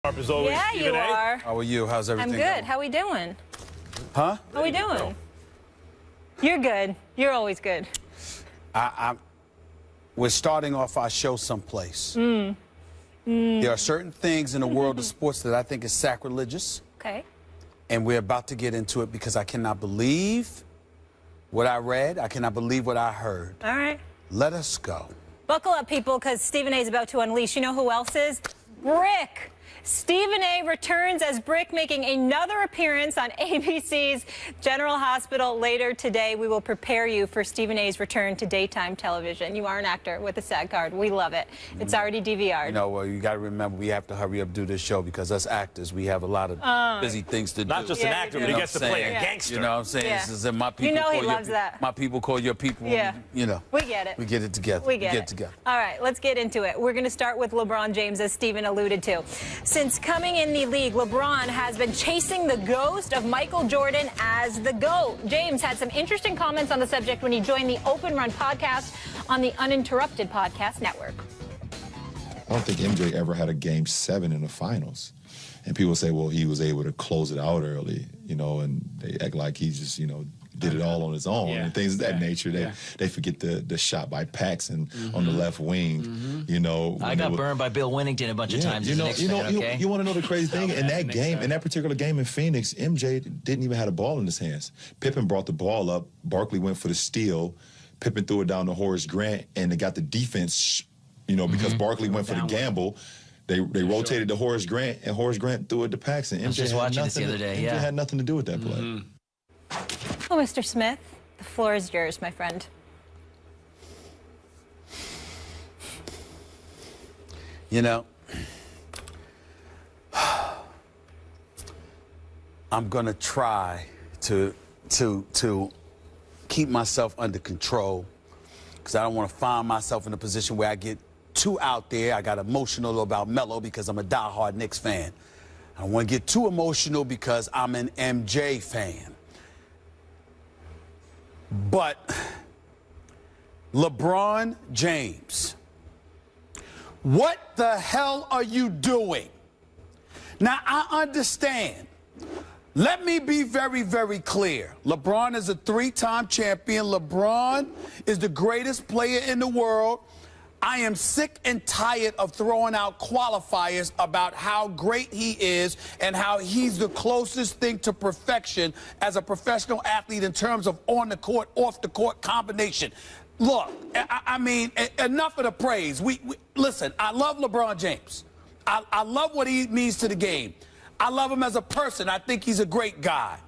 As always, Yeah, you are. How are you? How's everything I'm good. going? How we doing? Huh? How we doing? You're good. You're always good. We're starting off our show someplace. There are certain things in the world of sports that I think is sacrilegious. Okay. And we're about to get into it because I cannot believe what I read. I cannot believe what I heard. All right. Let us go. Buckle up, people, because Stephen A is about to unleash. You know who else is? Brick. Stephen A returns as Brick, making another appearance on ABC's General Hospital later today. We will prepare you for Stephen A's return to daytime television. You are an actor with a SAG card. We love it. It's already DVR'd. You know, well, you got to remember, we have to hurry up do this show because us actors, we have a lot of busy things to do. Not just an actor, but he gets to play a gangster. You know what I'm saying? Yeah. This is my people. You know he call loves your, that. My people call your people. Yeah. You know. We get it. We get it together. We get it together. All right, let's get into it. We're going to start with LeBron James, as Stephen alluded to. Since coming in the league, LeBron has been chasing the ghost of Michael Jordan as the GOAT. James had some interesting comments on the subject when he joined the Open Run podcast on the Uninterrupted Podcast Network. I don't think MJ ever had a Game 7 in the finals. And people say, well, he was able to close it out early, you know, and they act like he just, you know, did it all on his own and things of that nature. They forget the shot by Paxson on the left wing, you know. I got burned by Bill Winnington a bunch of times. You want to know the crazy thing? In that game, in that particular game in Phoenix, MJ didn't even have the ball in his hands. Pippen brought the ball up. Barkley went for the steal. Pippen threw it down to Horace Grant, and they got the defense, you know, because Barkley went for the gamble. They rotated to Horace Grant, and Horace Grant threw it to Paxson. I was just watching this the other day. MJ had nothing to do with that play. Oh, Mr. Smith, the floor is yours, my friend. You know, I'm going to try to keep myself under control because I don't want to find myself in a position where I get too out there. I got emotional about Melo because I'm a diehard Knicks fan. I don't want to get too emotional because I'm an MJ fan. But LeBron James, what the hell are you doing? Now, I understand. Let me be very, very clear. LeBron is a three-time champion. LeBron is the greatest player in the world. I am sick and tired of throwing out qualifiers about how great he is and how he's the closest thing to perfection as a professional athlete in terms of on the court, off the court combination. Look, I mean, enough of the praise. Listen, I love LeBron James. I love what he means to the game. I love him as a person. I think he's a great guy.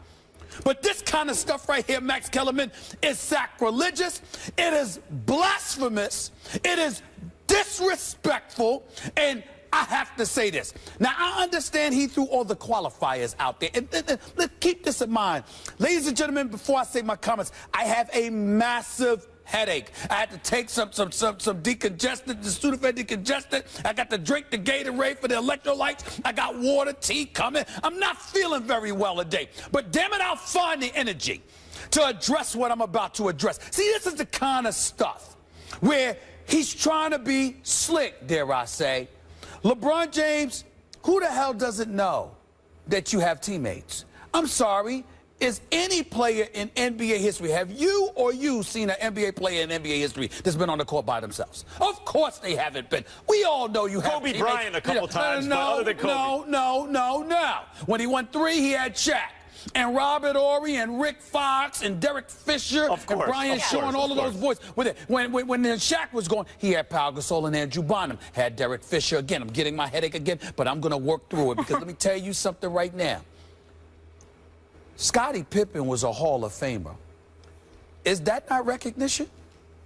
But this kind of stuff right here, Max Kellerman, is sacrilegious. It is blasphemous. It is disrespectful. And I have to say this. Now, I understand he threw all the qualifiers out there. And let's keep this in mind. Ladies and gentlemen, before I say my comments, I have a massive headache. I had to take some decongestant, the Sudafed decongestant. I got to drink the Gatorade for the electrolytes. I got water, tea coming. I'm not feeling very well today. But damn it, I'll find the energy to address what I'm about to address. See, this is the kind of stuff where he's trying to be slick, dare I say. LeBron James, who the hell doesn't know that you have teammates? I'm sorry. Is any player in NBA history, have you or you seen an NBA player in NBA history that's been on the court by themselves? Of course they haven't been. We all know you have Kobe teammates. Bryant a couple times, but other than Kobe. No. When he won 3, he had Shaq and Robert Horry and Rick Fox and Derek Fisher and Brian Shaw and all of those boys. When Shaq was going, he had Pau Gasol and Andrew Bynum, had Derek Fisher. Again, I'm getting my headache again, but I'm going to work through it because let me tell you something right now. Scottie Pippen was a Hall of Famer. Is that not recognition?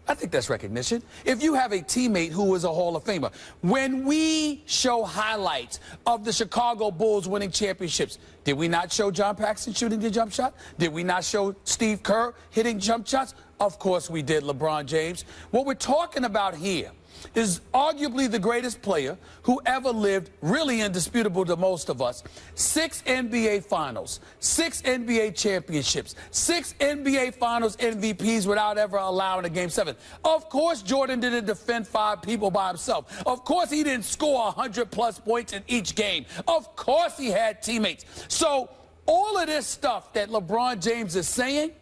I think that's recognition. If you have a teammate who is a Hall of Famer, when we show highlights of the Chicago Bulls winning championships, did we not show John Paxson shooting the jump shot? Did we not show Steve Kerr hitting jump shots? Of course we did, LeBron James. What we're talking about here is arguably the greatest player who ever lived, really indisputable to most of us. 6 NBA Finals, 6 NBA championships, 6 NBA Finals MVPs without ever allowing a Game 7. Of course, Jordan didn't defend 5 people by himself. Of course, he didn't score 100-plus points in each game. Of course, he had teammates. So all of this stuff that LeBron James is saying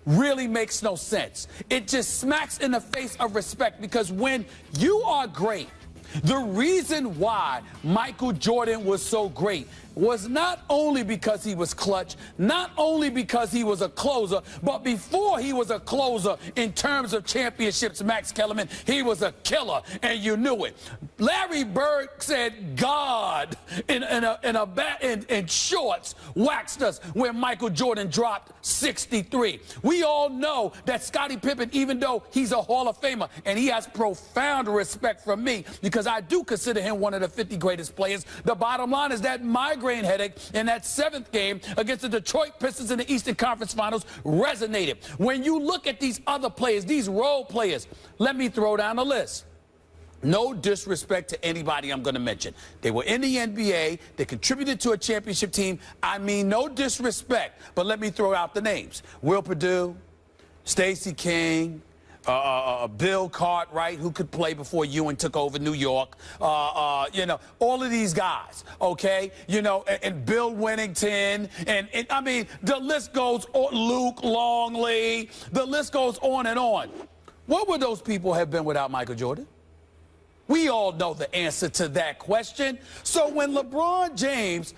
really makes no sense. It just smacks in the face of respect, because when you are great, the reason why Michael Jordan was so great was not only because he was clutch, not only because he was a closer, but before he was a closer in terms of championships, Max Kellerman, he was a killer, and you knew it. Larry Bird said God in shorts waxed us when Michael Jordan dropped 63. We all know that Scottie Pippen, even though he's a Hall of Famer, and he has profound respect from me because I do consider him one of the 50 greatest players, the bottom line is that migraine headache in that 7th game against the Detroit Pistons in the Eastern Conference Finals resonated. When you look at these other players, these role players, let me throw down a list. No disrespect to anybody I'm going to mention. They were in the NBA. They contributed to a championship team. I mean, no disrespect, but let me throw out the names. Will Perdue, Stacey King, Bill Cartwright, who could play before Ewing took over New York, you know, all of these guys, okay, you know, and Bill Winnington, and I mean, the list goes on, Luke Longley, the list goes on and on. What would those people have been without Michael Jordan? We all know the answer to that question. So when LeBron James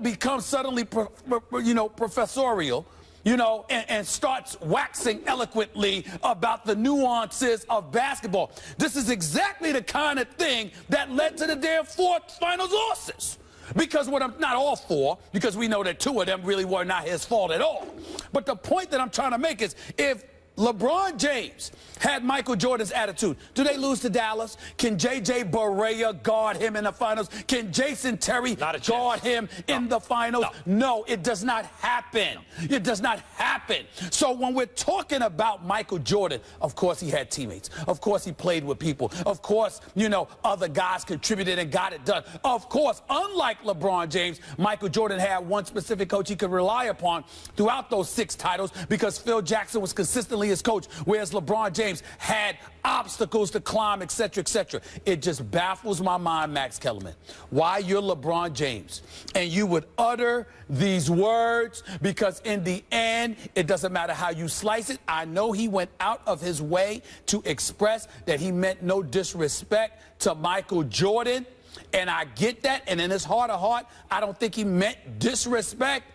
becomes suddenly, professorial, you know, and starts waxing eloquently about the nuances of basketball, this is exactly the kind of thing that led to the damn 4 finals losses. Because what I'm not all for, because we know that 2 of them really were not his fault at all. But the point that I'm trying to make is, if LeBron James had Michael Jordan's attitude, do they lose to Dallas? Can J.J. Barea guard him in the finals? Can Jason Terry guard him in the finals? No, it does not happen. It does not happen. So when we're talking about Michael Jordan, of course he had teammates. Of course he played with people. Of course, you know, other guys contributed and got it done. Of course, unlike LeBron James, Michael Jordan had one specific coach he could rely upon throughout those 6 titles, because Phil Jackson was consistently his coach, whereas LeBron James had obstacles to climb, etc., etc. It just baffles my mind, Max Kellerman, why you're LeBron James and you would utter these words, because in the end, it doesn't matter how you slice it. I know he went out of his way to express that he meant no disrespect to Michael Jordan, and I get that, and in his heart of heart, I don't think he meant disrespect,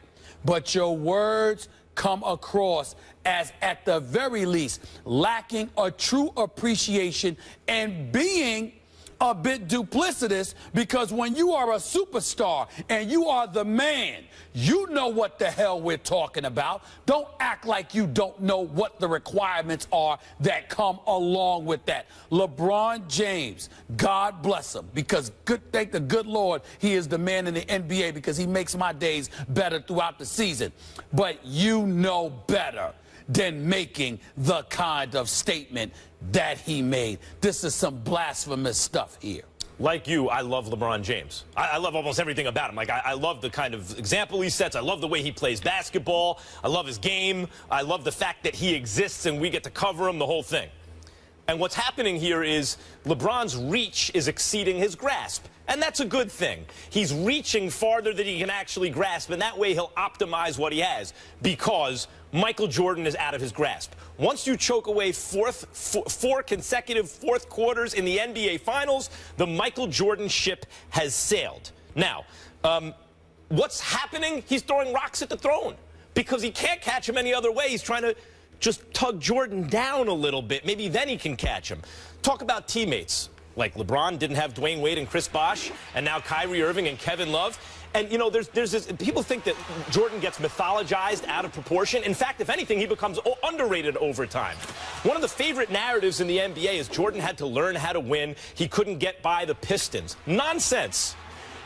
but your words come across as, at the very least, lacking a true appreciation and being a bit duplicitous, because when you are a superstar and you are the man, you know what the hell we're talking about. Don't act like you don't know what the requirements are that come along with that. LeBron James, God bless him, because thank the good Lord he is the man in the NBA, because he makes my days better throughout the season. But you know better than making the kind of statement that he made. This is some blasphemous stuff here. Like you, I love LeBron James. I love almost everything about him. Like, I love the kind of example he sets. I love the way he plays basketball. I love his game. I love the fact that he exists and we get to cover him, the whole thing. And what's happening here is LeBron's reach is exceeding his grasp. And that's a good thing. He's reaching farther than he can actually grasp, and that way he'll optimize what he has, because Michael Jordan is out of his grasp. Once you choke away 4 consecutive fourth quarters in the NBA Finals, the Michael Jordan ship has sailed. Now, what's happening? He's throwing rocks at the throne, because he can't catch him any other way. He's trying to just tug Jordan down a little bit. Maybe then he can catch him. Talk about teammates. Like LeBron didn't have Dwayne Wade and Chris Bosh, and now Kyrie Irving and Kevin Love. And, you know, there's this, people think that Jordan gets mythologized out of proportion. In fact, if anything, he becomes underrated over time. One of the favorite narratives in the NBA is Jordan had to learn how to win. He couldn't get by the Pistons. Nonsense.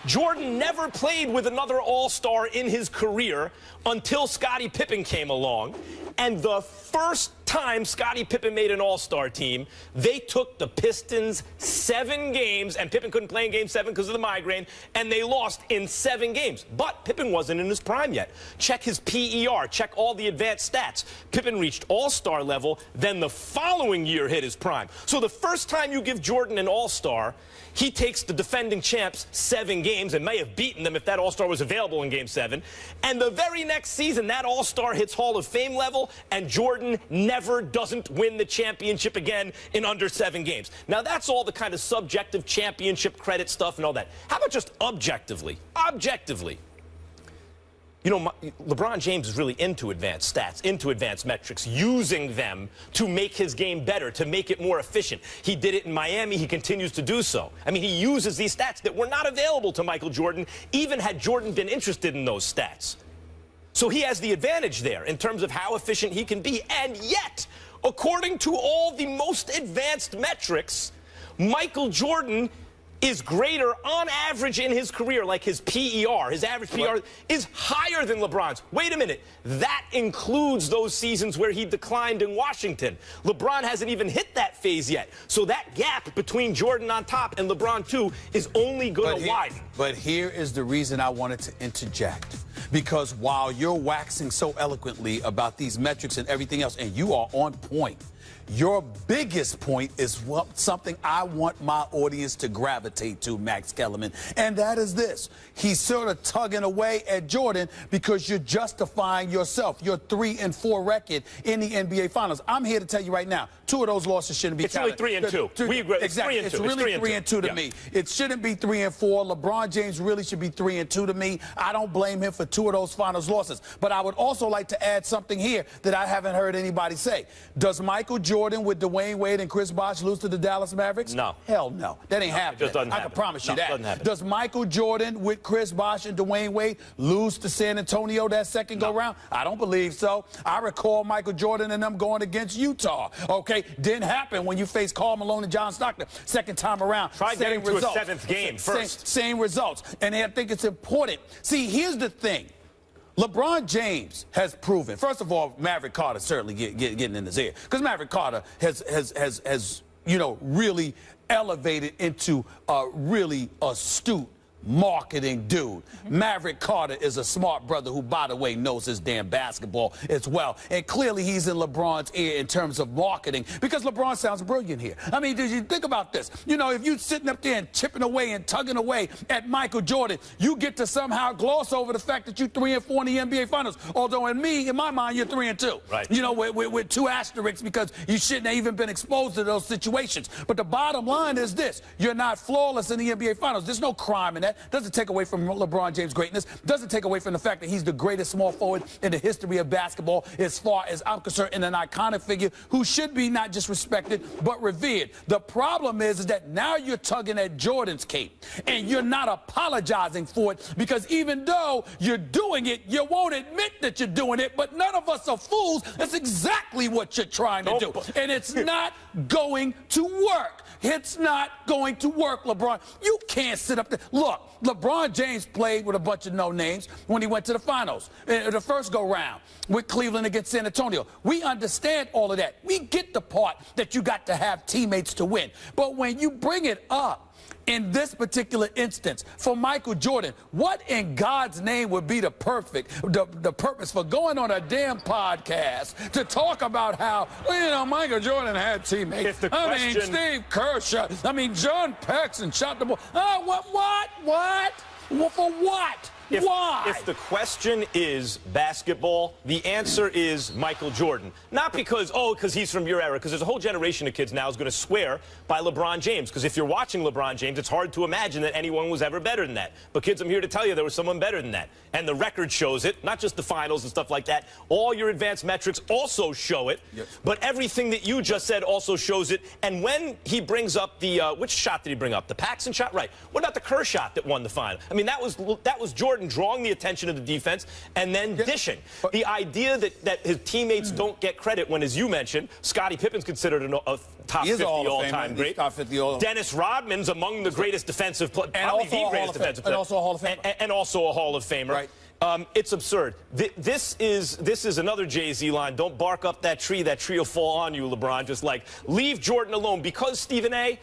Jordan never played with another all-star in his career until Scottie Pippen came along. And the first time Scottie Pippen made an all-star team, they took the Pistons 7 games, and Pippen couldn't play in Game 7 because of the migraine, and they lost in 7 games. But Pippen wasn't in his prime yet. Check his PER, check all the advanced stats. Pippen reached all-star level, then the following year hit his prime. So the first time you give Jordan an all-star, he takes the defending champs 7 games and may have beaten them if that all-star was available in Game 7. And the very next season, that all-star hits Hall of Fame level, and Jordan never doesn't win the championship again in under 7 games. Now, that's all the kind of subjective championship credit stuff and all that. How about just objectively? Objectively. You know, LeBron James is really into advanced stats, into advanced metrics, using them to make his game better, to make it more efficient. He did it in Miami. He continues to do so. I mean, he uses these stats that were not available to Michael Jordan, even had Jordan been interested in those stats. So he has the advantage there in terms of how efficient he can be. And yet, according to all the most advanced metrics, Michael Jordan is greater on average in his career, like his PER, his average PER is higher than LeBron's. Wait a minute. That includes those seasons where he declined in Washington. LeBron hasn't even hit that phase yet. So that gap between Jordan on top and LeBron too is only going to widen. But here is the reason I wanted to interject. Because while you're waxing so eloquently about these metrics and everything else, and you are on point, your biggest point is something I want my audience to gravitate to, Max Kellerman, and that is this. He's sort of tugging away at Jordan because you're justifying yourself, your 3-4 record in the NBA Finals. I'm here to tell you right now, 2 of those losses shouldn't be counted. It's really 3-2. We agree. Exactly. It's really 3-2 to me. It shouldn't be 3-4. LeBron James really should be 3-2 to me. I don't blame him for 2 of those Finals losses. But I would also like to add something here that I haven't heard anybody say. Does Michael Jordan with Dwayne Wade and Chris Bosh lose to the Dallas Mavericks? No. Hell no. That ain't happening. It just doesn't I happen. can promise you No, that. doesn't happen. Does Michael Jordan with Chris Bosh and Dwayne Wade lose to San Antonio that second go-round? I don't believe so. I recall Michael Jordan and them going against Utah. Okay? Didn't happen when you faced Karl Malone and John Stockton. Second time around. Try getting to results. a 7th game first. Same results. And I think it's important. See, here's the thing. LeBron James has proven, first of all, Maverick Carter certainly getting in his ear, because Maverick Carter has really elevated into a really astute marketing dude. Maverick Carter is a smart brother who, by the way, knows his damn basketball as well. And clearly he's in LeBron's ear in terms of marketing because LeBron sounds brilliant here. I mean, did you think about this? You know, if you're sitting up there and chipping away and tugging away at Michael Jordan, you get to somehow gloss over the fact that you're 3-4 in the NBA Finals. Although in my mind, you're 3-2. Right. You know, with 2 asterisks because you shouldn't have even been exposed to those situations. But the bottom line is this. You're not flawless in the NBA Finals. There's no crime in that. Doesn't take away from LeBron James' greatness. Doesn't take away from the fact that he's the greatest small forward in the history of basketball as far as I'm concerned, and an iconic figure who should be not just respected but revered. The problem is that now you're tugging at Jordan's cape and you're not apologizing for it because even though you're doing it, you won't admit that you're doing it, but none of us are fools. That's exactly what you're trying to do. And it's not going to work. It's not going to work, LeBron. You can't sit up there. Look, LeBron James played with a bunch of no-names when he went to the finals, the first go-round with Cleveland against San Antonio. We understand all of that. We get the part that you got to have teammates to win. But when you bring it up, in this particular instance, for Michael Jordan, what in God's name would be the purpose for going on a damn podcast to talk about how, Michael Jordan had teammates? I mean, Steve Kerr shot. I mean, John Paxson shot the ball. Oh, what? For what? Why? If the question is basketball, the answer is Michael Jordan. Not because he's from your era, because there's a whole generation of kids now who's going to swear by LeBron James. Because if you're watching LeBron James, it's hard to imagine that anyone was ever better than that. But kids, I'm here to tell you there was someone better than that. And the record shows it, not just the finals and stuff like that. All your advanced metrics also show it. Yep. But everything that you just said also shows it. And when he brings up the, which shot did he bring up? The Paxson shot? Right. What about the Kerr shot that won the final? I mean, that was Jordan drawing the attention of the defense and then dishing. The idea that his teammates don't get credit when, as you mentioned, Scottie Pippen's considered a top 50 all-time great. Dennis Rodman's among the greatest defensive players, probably the greatest defensive player. And also a Hall of Famer. And also a Hall of Famer. Right. It's absurd. This is another Jay-Z line. Don't bark up that tree will fall on you, LeBron. Just like, leave Jordan alone. Because, Stephen A.,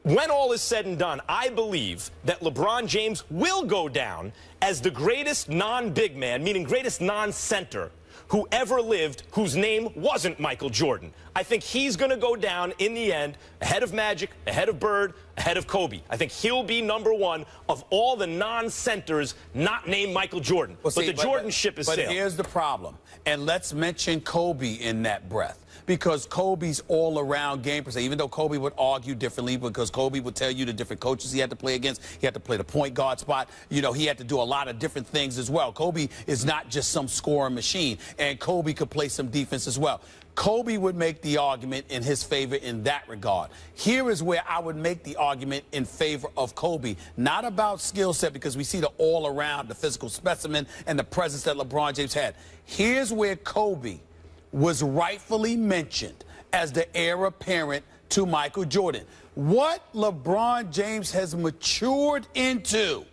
when all is said and done, I believe that LeBron James will go down as the greatest non-big man, meaning greatest non-center, who ever lived whose name wasn't Michael Jordan. I think he's going to go down in the end ahead of Magic, ahead of Bird, ahead of Kobe. I think he'll be #1 of all the non-centers not named Michael Jordan. Well, but the Jordan ship is sailed. But here's the problem, and let's mention Kobe in that breath. Because Kobe's all-around game per se, even though Kobe would argue differently, because Kobe would tell you the different coaches he had to play against. He had to play the point guard spot. You know, he had to do a lot of different things as well. Kobe is not just some scoring machine, and Kobe could play some defense as well. Kobe would make the argument in his favor in that regard. Here is where I would make the argument in favor of Kobe. Not about skill set, because we see the all-around, the physical specimen, and the presence that LeBron James had. Here's where Kobe was rightfully mentioned as the heir apparent to Michael Jordan. What LeBron James has matured into,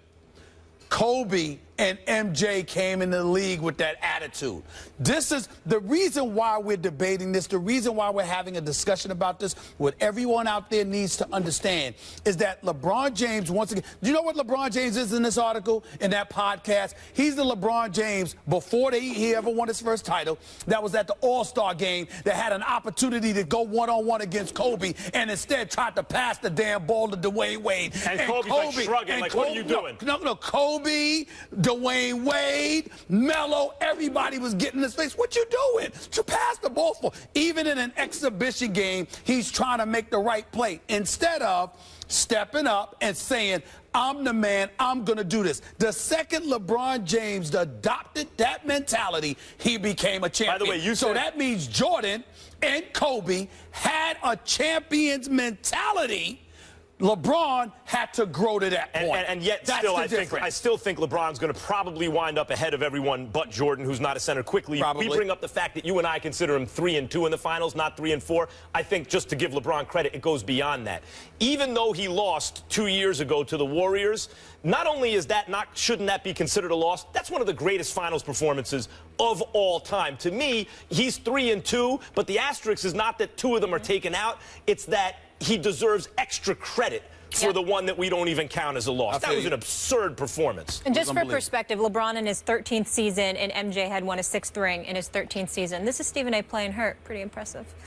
Kobe and MJ came into the league with that attitude. This is the reason why we're debating this, the reason why we're having a discussion about this. What everyone out there needs to understand is that LeBron James, once again, do you know what LeBron James is in this article, in that podcast? He's the LeBron James before he ever won his first title that was at the All-Star game that had an opportunity to go one-on-one against Kobe and instead tried to pass the damn ball to Dwayne Wade. And Kobe's like shrugging, like, what are you doing? No, Kobe, Dwayne Wade, Melo, everybody was getting in his face. What you doing? To pass the ball for. Even in an exhibition game, he's trying to make the right play instead of stepping up and saying, I'm the man, I'm going to do this. The second LeBron James adopted that mentality, he became a champion. By the way, you said... So that means Jordan and Kobe had a champion's mentality. LeBron had to grow to that point. And yet, still, I still think LeBron's going to probably wind up ahead of everyone but Jordan, who's not a center. Quickly, probably. We bring up the fact that you and I consider him 3-2 in the finals, not 3-4. I think, just to give LeBron credit, it goes beyond that. Even though he lost 2 years ago to the Warriors, not only is that shouldn't that be considered a loss, that's one of the greatest finals performances of all time. To me, he's 3-2, but the asterisk is not that 2 of them are taken out. It's that he deserves extra credit for the one that we don't even count as a loss. That was an absurd performance. And just for perspective, LeBron in his 13th season and MJ had won a 6th ring in his 13th season. This is Stephen A. playing hurt. Pretty impressive.